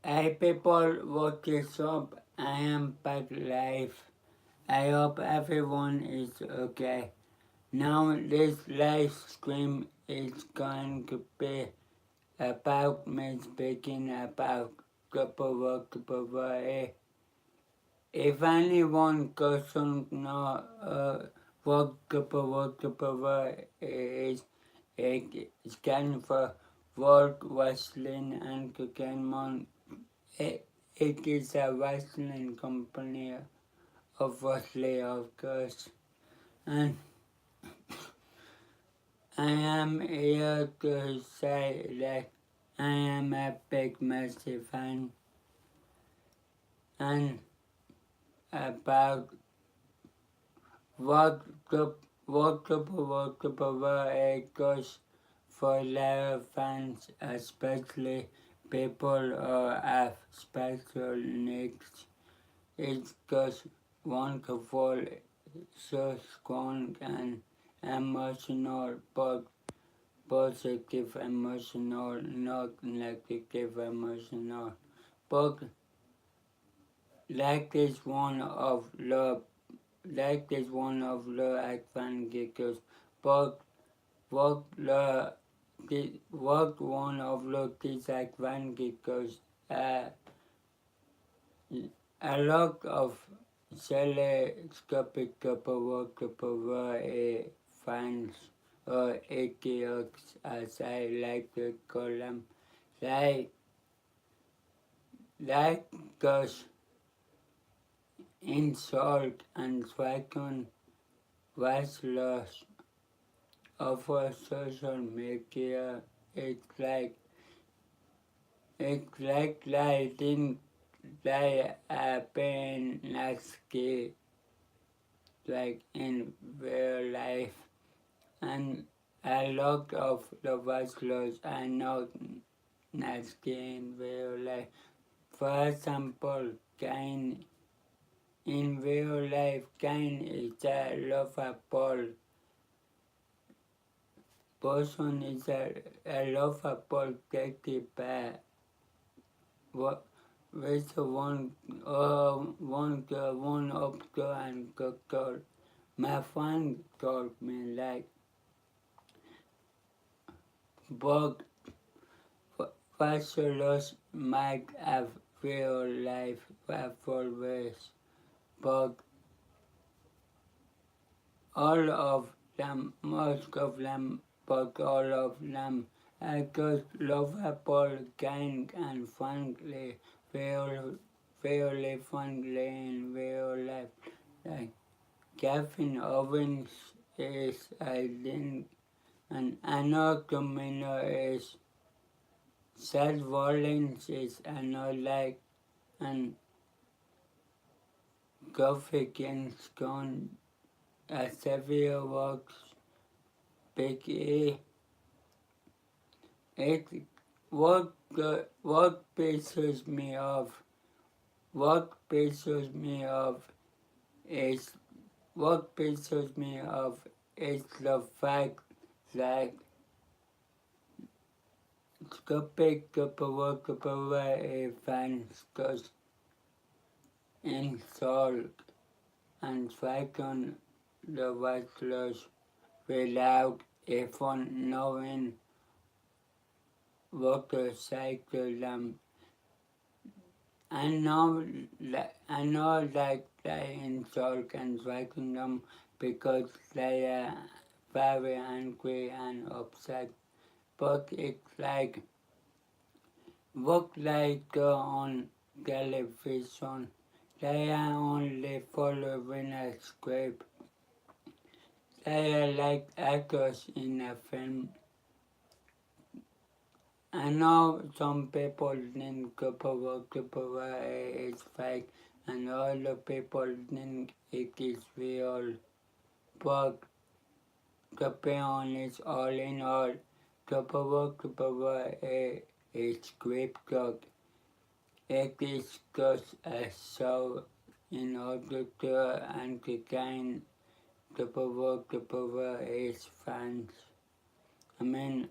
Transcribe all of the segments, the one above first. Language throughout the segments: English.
Hey people, what is up? I am back live. I hope everyone is okay. Now this live stream is going to be about me speaking about Gopawakapawae. If anyone doesn't know what Gopawakapawae is, it stands for World Wrestling Entertainment. It is a wrestling company of Wesley, of course, and I am here to say that I am a big, massive fan, and about what it goes for their fans, especially people who have special needs. It goes wonderful, so strong and emotional, but positive emotional, not negative emotional. But that is one of the advantages. But the what one of the disadvantages? A lot of telescopic fans or idiots, as I like to call them, they just insult and threaten wrestlers over social media. It's like they think they are being nasty, like in real life, and a lot of the wrestlers are not nasty in real life. For example, Kane. In real life, Kane is a lovable person, is a lovable teddy bear. What with one up to and told my friend told me like, but wrestlers might have real life rivalries, but all of them, most of them, but all of them are good, lovable, kind, and friendly, fairly friendly in real life. Like Kevin Owens is, I think, and another minor is Seth Rollins is another like, and Kofi Kingston, Xavier Woods, Big E. It what pisses me off. What pisses me off is the fact that Skopje fans just insult and threaten the wrestlers without even knowing what to say to them. I know that they insult and threaten them because they are very angry and upset. But it's like what they go on television. They are only following a script. They are like actors in a film. I know some people think Kupara is fake and other people think it is real. But to be honest, all in all, Kupara is scripted. It is just a show in order to entertain Kupara is fans. I mean,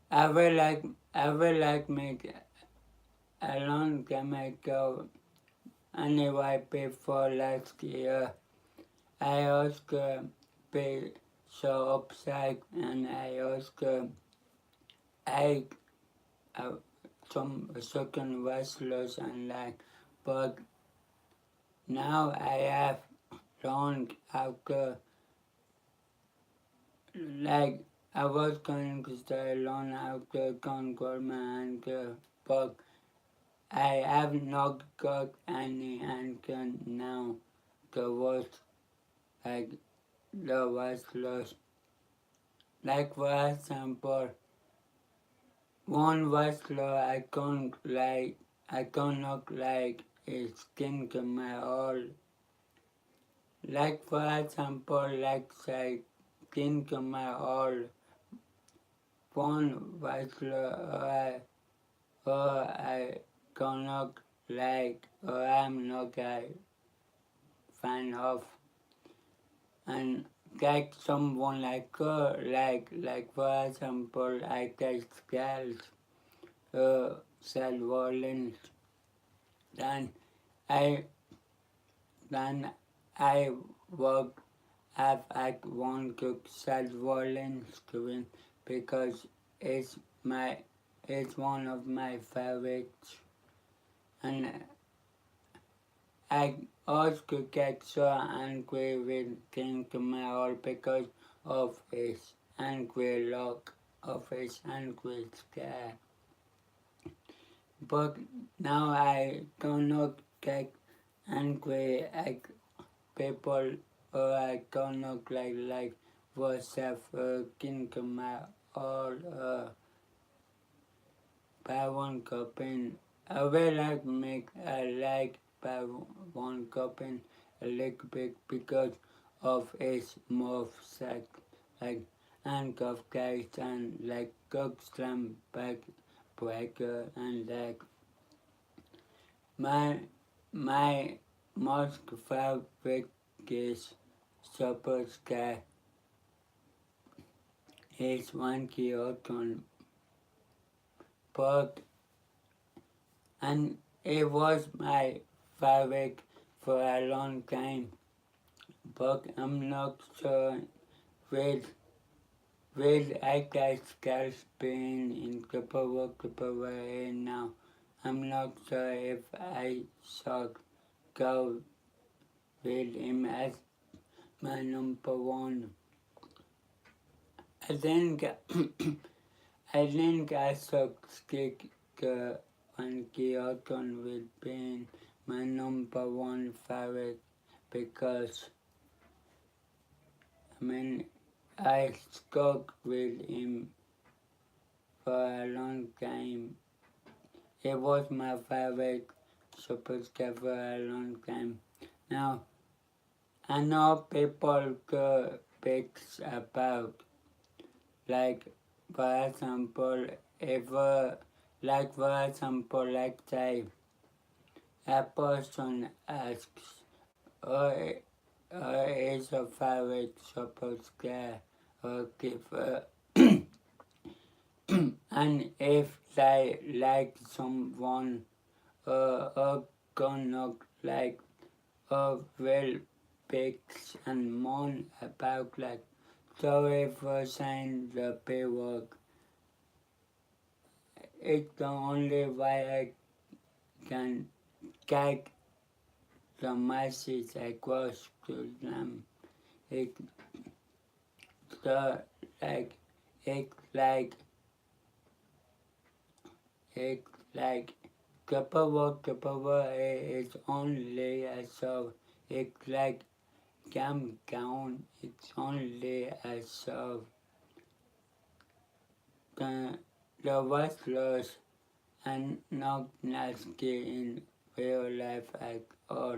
I will like make a long time ago, anyway, before last year, I also be so upset and I also ate some second wrestlers and like, but now I have learned after, like, I was going to stay alone after Concordia and but I have not got any anchor now. The was like the wrestlers. Like for example, one wrestler I can't look like his skin to my all. Like for example, like say skin to my all. One wrestler I can look like or I'm not a fan of. And like someone like her, like for example, I take scales, Seth Rollins, then I then I would have at one cook Seth Rollins to win because it's my it's one of my favorites, and I also get so angry with King Tomorrow because of his angry look, of his angry stare. But now I cannot get angry at people or I cannot like WhatsApp King Tomorrow or Baron Corbin. I will like make a like Baron Corbin a little bit because of his move set, like handcuff guys and like cook slam back breaker and like my my most favorite is super sky is one Kyoto but and it was my favorite for a long time, but I'm not sure with I guess Scar's being in Capoeira now. I'm not sure if I should go with him as my number one. I think I should stick on Kyoto with being my number one favorite because I mean I stuck with him for a long time. It was my favorite superstar for a long time. Now I know people go bits about like for example if like for example like say a person asks is a favorite superstar or give and if they like someone gonna like will pics and moan about like sorry for saying the P word. It's the only way I can get the message across to them. It's the like it's like it's like Kapawa is only a show. It's like Cam Count, it's only a show. The wrestlers are not nasty in real life at all.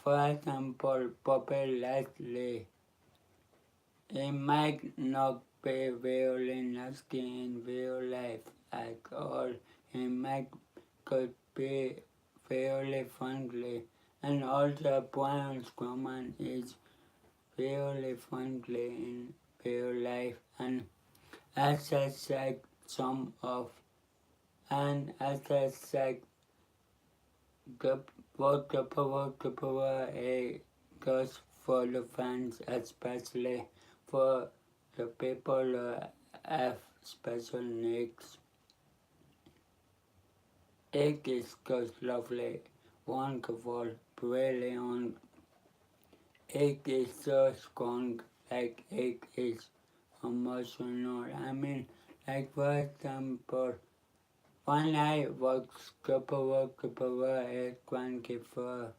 For example, Bobby Leslie, he might not be really nasty in real life at all. He might could be really friendly. And also Brian Strowman is really friendly in real life. And as I said, as I said the the power goes for the fans, especially for the people who have special needs. It is just lovely, wonderful, brilliant. It is so strong, like it is emotional. I mean, like for example, when I watch the power at 24,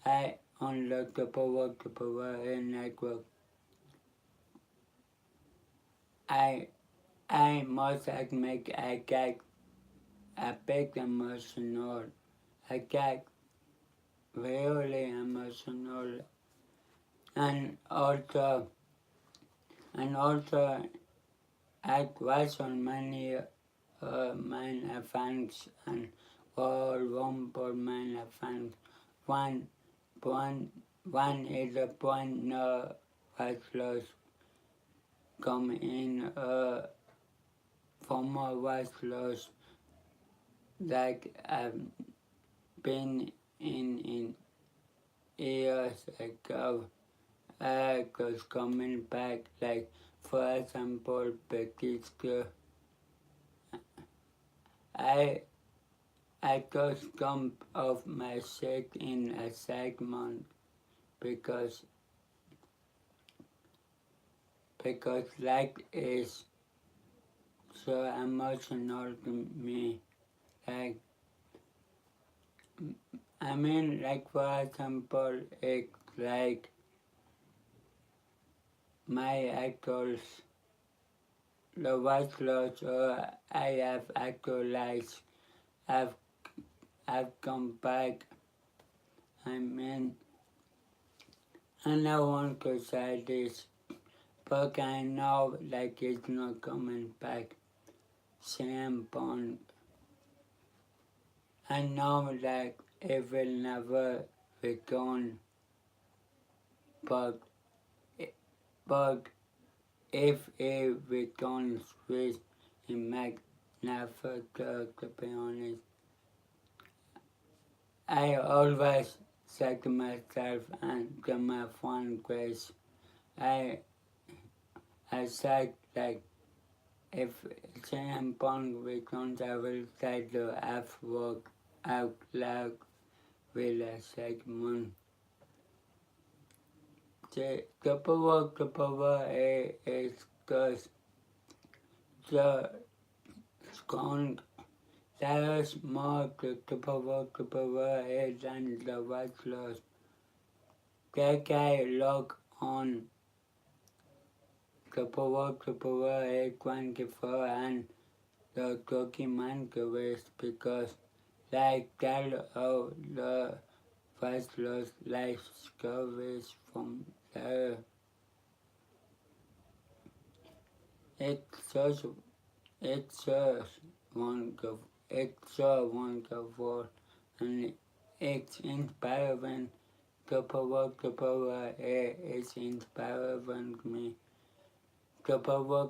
I unlock the power network. I I must admit I get a bit emotional. I get really emotional, and also I question many many fans and all rumble many fans. One one one is a point no wrestlers come in former wrestlers like been in years ago was coming back, like for example Batista. I I just jumped off my seat in a segment because like is so emotional to me. Like I mean like for example it's like my actors the wrestlers I have actualized have come back. I mean and I want to say this but I know like it's not coming back. Sam Bond. I know that it will never return but but if it returns with it might never go to be honest. I always said to myself and to my friend Grace, I I said like if CM Punk returns I will say the F word out loud with a segment. The power is just the strong. There is more to the power than the wrestlers. That guy log on the power 24 and the documentaries because like tell all the wrestlers life stories from there. It's such it's so wonderful. It's so wonderful and it's inspiring. The power is inspiring me. The power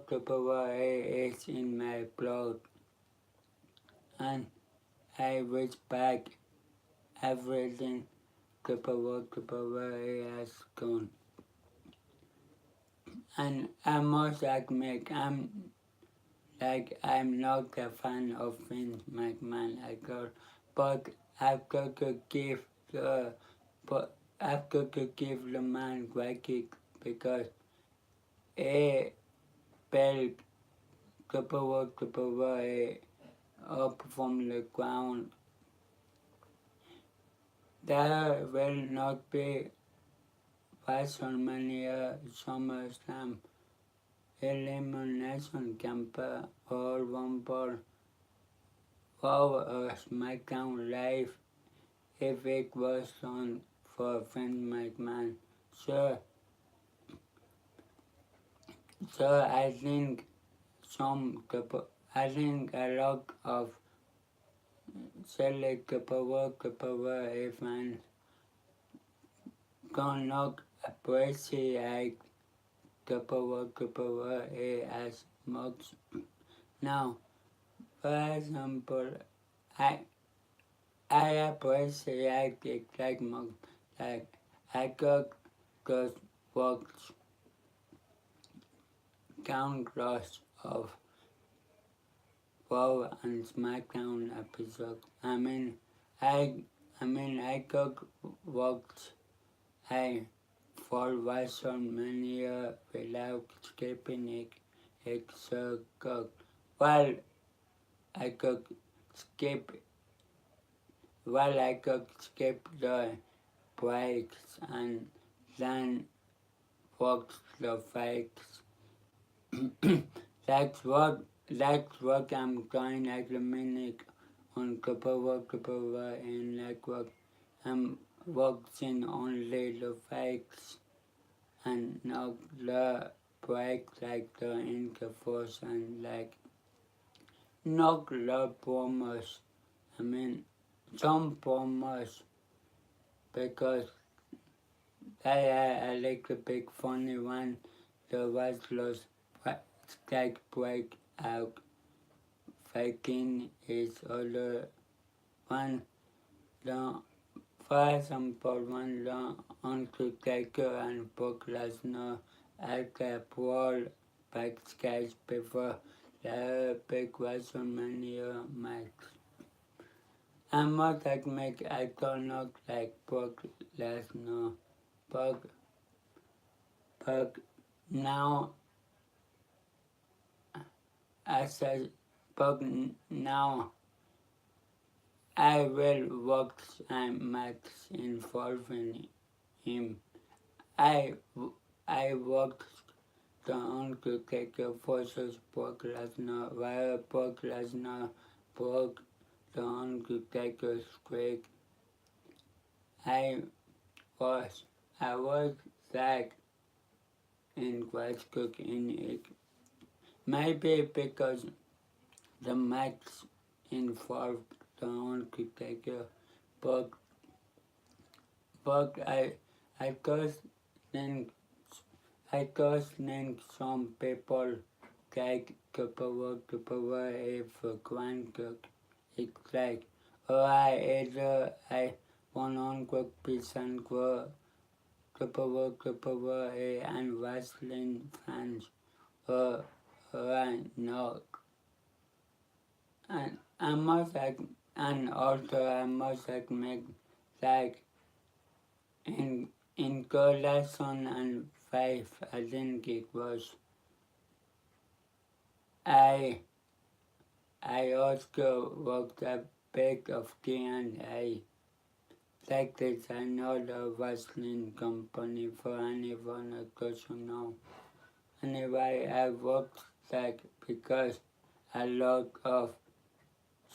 is in my blood and I respect everything the power has gone. And I must admit I'm not a fan of Vince McMahon at all, but I've got to give the but I've got to give the man credit because he built the power up from the ground. There will not be WrestleMania SummerSlam Elimination Chamber or Rumble or a SmackDown Live if it was on for Vince McMahon. So, so I think a lot of select the power fans cannot appreciate the power as much. Now, for example, I I appreciate it like I got good works countless of Raw and SmackDown episodes. I got worked I for WrestleMania without skipping it. It's so good. Well, I could skip I could skip the breaks and then watch the fakes. That's what I'm doing at the minute on Kapova and network. I'm watching only the fakes and not the breaks like the intervals and like not the promos. I mean some promos because I like the big funny one. The wrestlers like break out faking his other one. The for example, when the Undertaker and Brock Lesnar had a brawl backstage before the big WrestleMania match. I must admit I don't look like Brock Lesnar, but, but now I said, but now I will watch a match involving him. I, I watched the Undertaker versus Brock Lesnar, while Brock Lesnar broke the Undertaker's streak. I was, I was like in Glasgow in it. Maybe because the match involved the Undertaker, but but I just think I just think some people take Kappa for granted. It's like, oh, I 100% go Kappa and wrestling fans, I know. And I must admit, like in 2005, I think it was, I I also worked a bit of T&A. That is another wrestling company for anyone that doesn't know. Anyway, I worked that because a lot of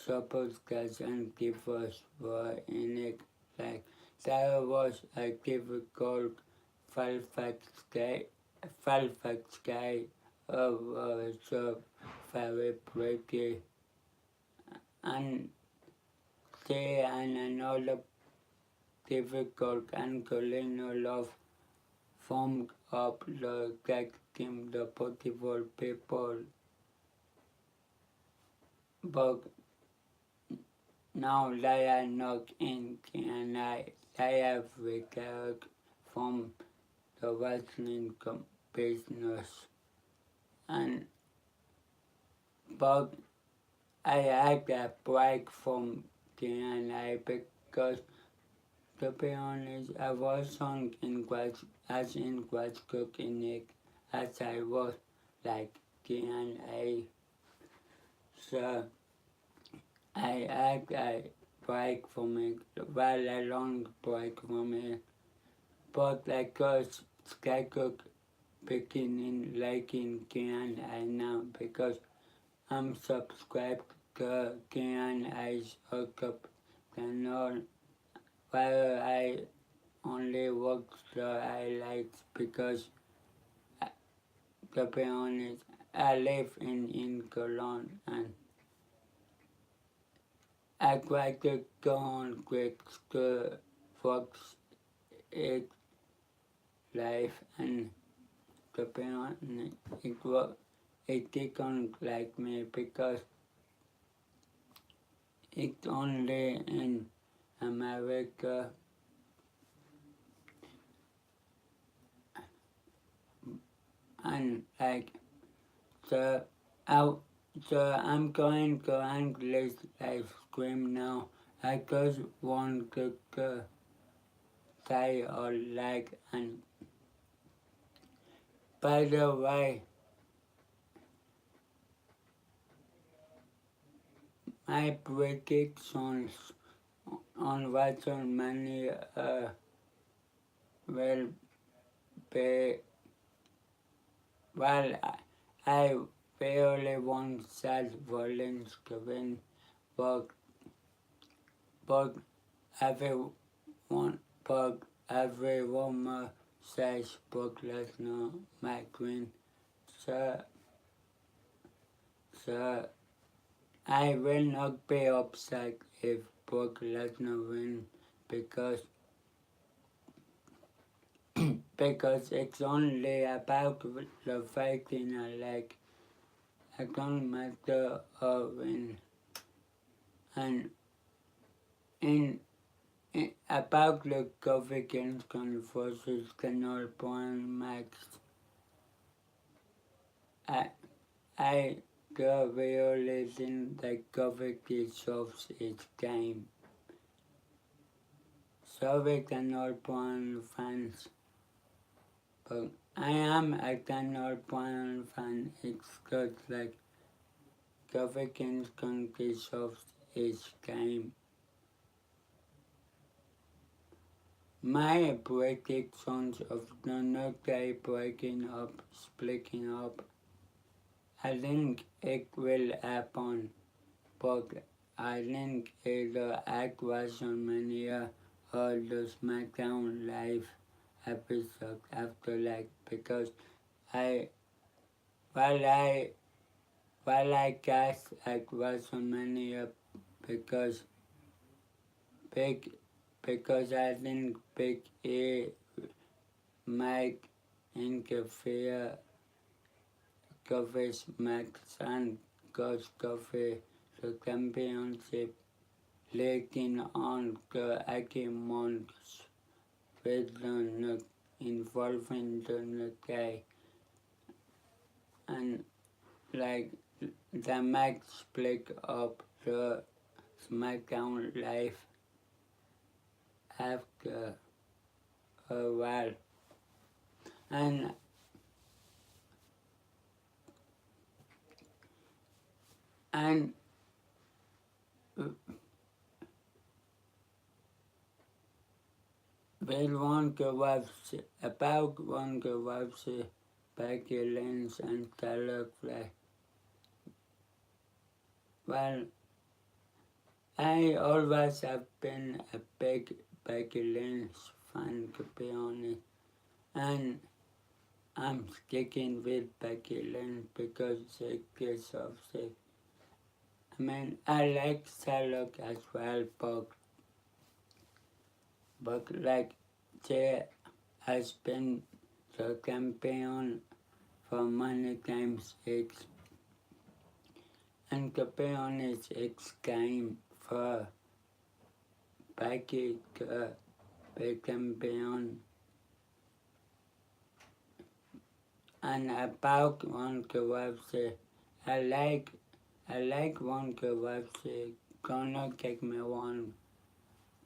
superstars and divas were in it. Like there was a diva called Fairfax guy who was so very pretty, and she and another diva called Angelina Love formed up the tag team, the Beautiful People. But now they are not in TNA. They have retired from the wrestling business. And but I had a break from TNA because, to be honest, I wasn't as in clinic as I was like TNA. So I had a break from it, very long break from it. But I got scheduled beginning like in TNA now because I'm subscribed to TNA's hookup channel where I only watch the highlights because, to be honest, I live in Cologne and I try to go on quick to watch it live and, to be honest, it didn't like me because it's only in America, and like so I I'm going to English live stream now. I just want to say or like, and by the way, my predictions on WrestleMania will be, well, I really want Seth Rollins to win, but but everyone, but every rumor says Brock Lesnar might win. So, so I will not be upset if Brock Lesnar wins because because it's only about the fighting I like. I don't matter win. And in, about the Government versus Canal Point match, I I really think that Government solves its game. Sorry Canal Point fans, but I am a Canal Point fan. It's good like Government solves its game. My predictions of the nuclear breaking up, splitting up, I think it will happen, but I think either at WrestleMania or the SmackDown Live episode after that because I while I while I guess at WrestleMania because big because I think Big E might interfere covers Max and Coach cover the championship leading on the 18 months with the involving the guy and like the Max split up the SmackDown Live after a while and and we'll want to watch about want to watch Becky Lynch and Taylor Flair. Well, I always have been a big Becky Lynch fan, to be honest, and I'm sticking with Becky Lynch because she gets off sick. I mean, I like Charlotte as well, but like she has been the champion for many times. And to be honest, it's time for Becky to be champion. And about Wonka Webster, I like Wonka Webster. Don't take me wrong,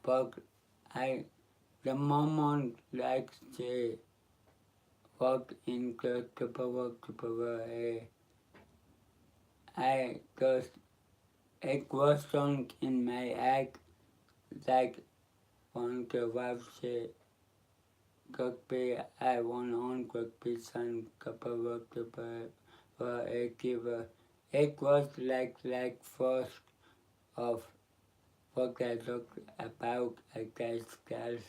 but I the moment likes to walk into the I just it was sunk in my head like Wonka Webster could be I 100% capable for a giver. It was like first of what I talked about against girls.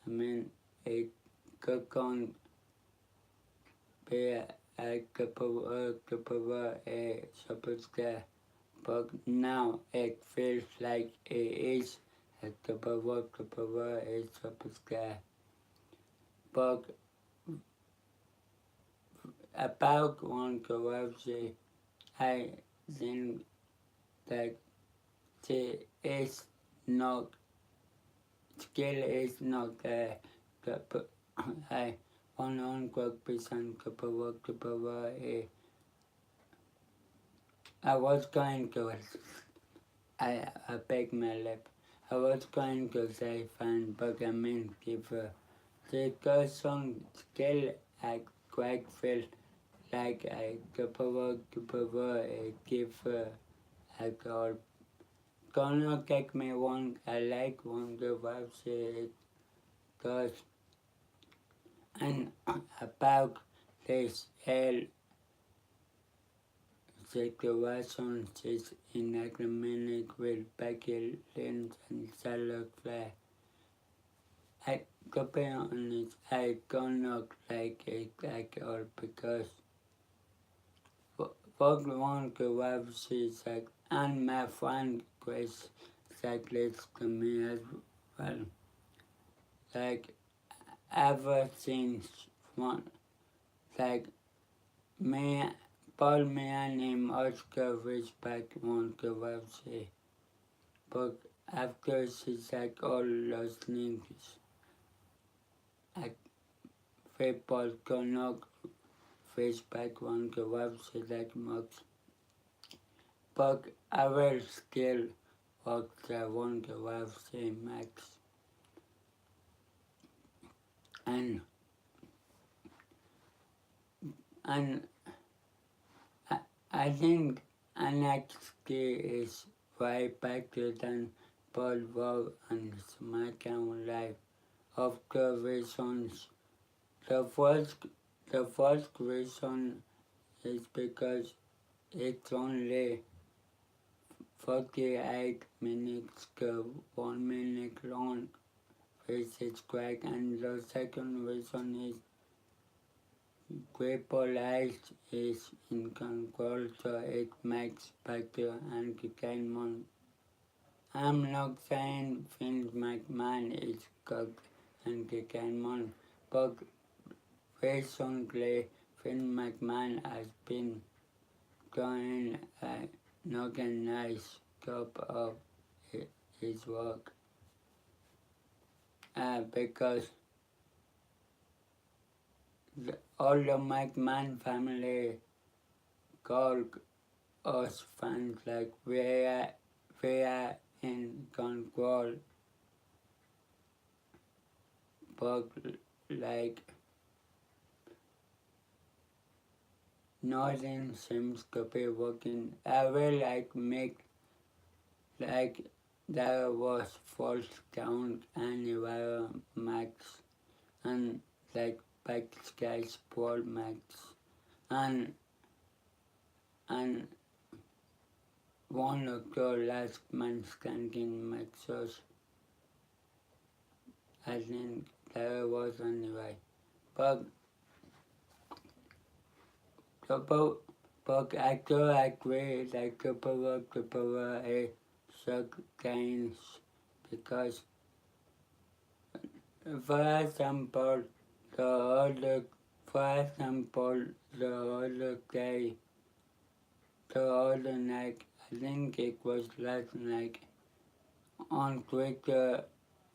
I mean, it could be a capable a superstar, but now it feels like it is a capable a superstar. But about controversy, I think that she is not skill is not I 100% capable. I was going to I beg my lip. I was going to say fine, but I mean give the song skill I quite feel like I capable give I call. Don't get me wrong, I like Wonder Vibes because and about this whole situation is in agreement with Becky Lynch and Charlotte Flair. I to be honest, I don't like it at all because what Wonder Vibes is like, and my friend Chris said this to me as well. Like ever since one like me Paul me and him Oscar respect Wonder Vibes, but after she's like all those things I people cannot respect Wonder Vibes that much. But I will still work the Wonder Vibes max. And and I think NXT is way better than Paul Raw and SmackDown Live of the reasons. The first, the first reason is because it's only 48 minutes to 1 minute long, which is quick, and the second reason is Triple H is in control, so it makes better entertainment. I'm not saying Vince McMahon is good entertainment, but recently Vince McMahon has been doing not a nice job of his work because all the McMahon family call us fans like we are in control, but like nothing seems to be working. I will like make like there was false count anywhere max and like backstage ball max and and one of the last man standing matches. I think there was anyway. But but but I do agree that Kupara is suck gains because for example the other for example the other day the other night I think it was last night on Twitter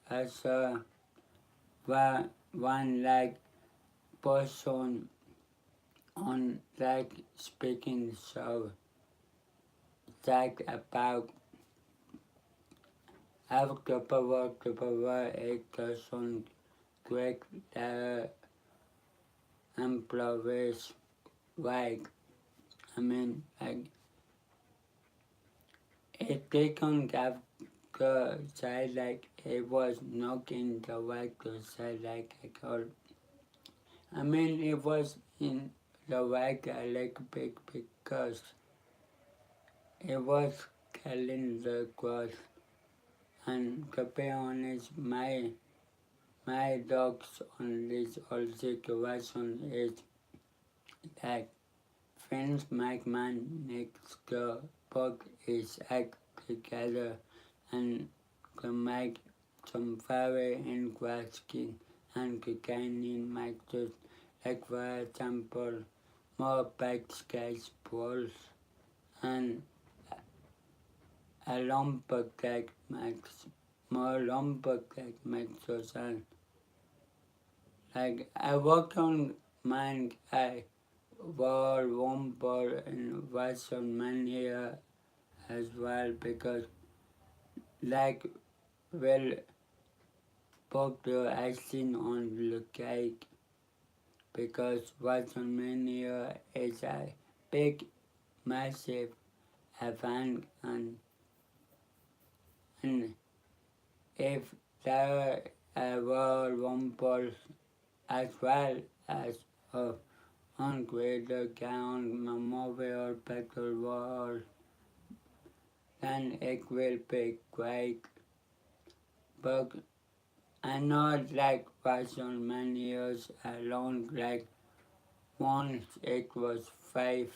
I saw one like person on like speaking show talk about how Kupara it doesn't treat their employees like like it didn't have to say like it was not in the right to say like at all. It was in the right like big because it was killing the grass. And to be honest, my dogs on this whole situation is that Vince McMahon needs to put his act together and to make some very interesting and entertaining matches, like for example, more backstage brawls and a lumber match more lumber like makes so sense. Like I work on mine I war lumber in WrestleMania as well because like well put the icing on the cake because WrestleMania is a big massive event and if there were rumbles as well as a ungraded ground memorial battle wall, then it will be great. But I know like WrestleManias alone, like once it was 5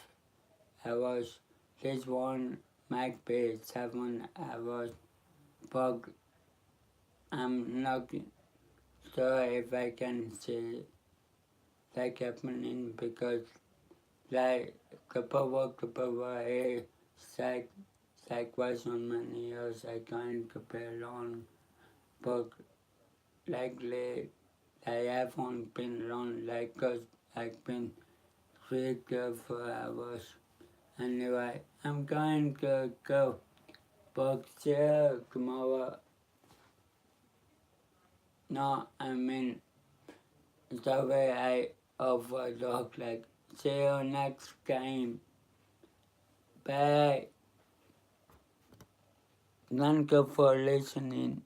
hours, this one might be 7 hours, but I'm not sure if I can see that happening because like couple a like was on many years I can't compare on but likely I haven't been long like cause I've been 3 to 4 hours. Anyway, I'm going to go but see you tomorrow. No, I mean the way I overlook like see you next time. Bye. Thank you for listening.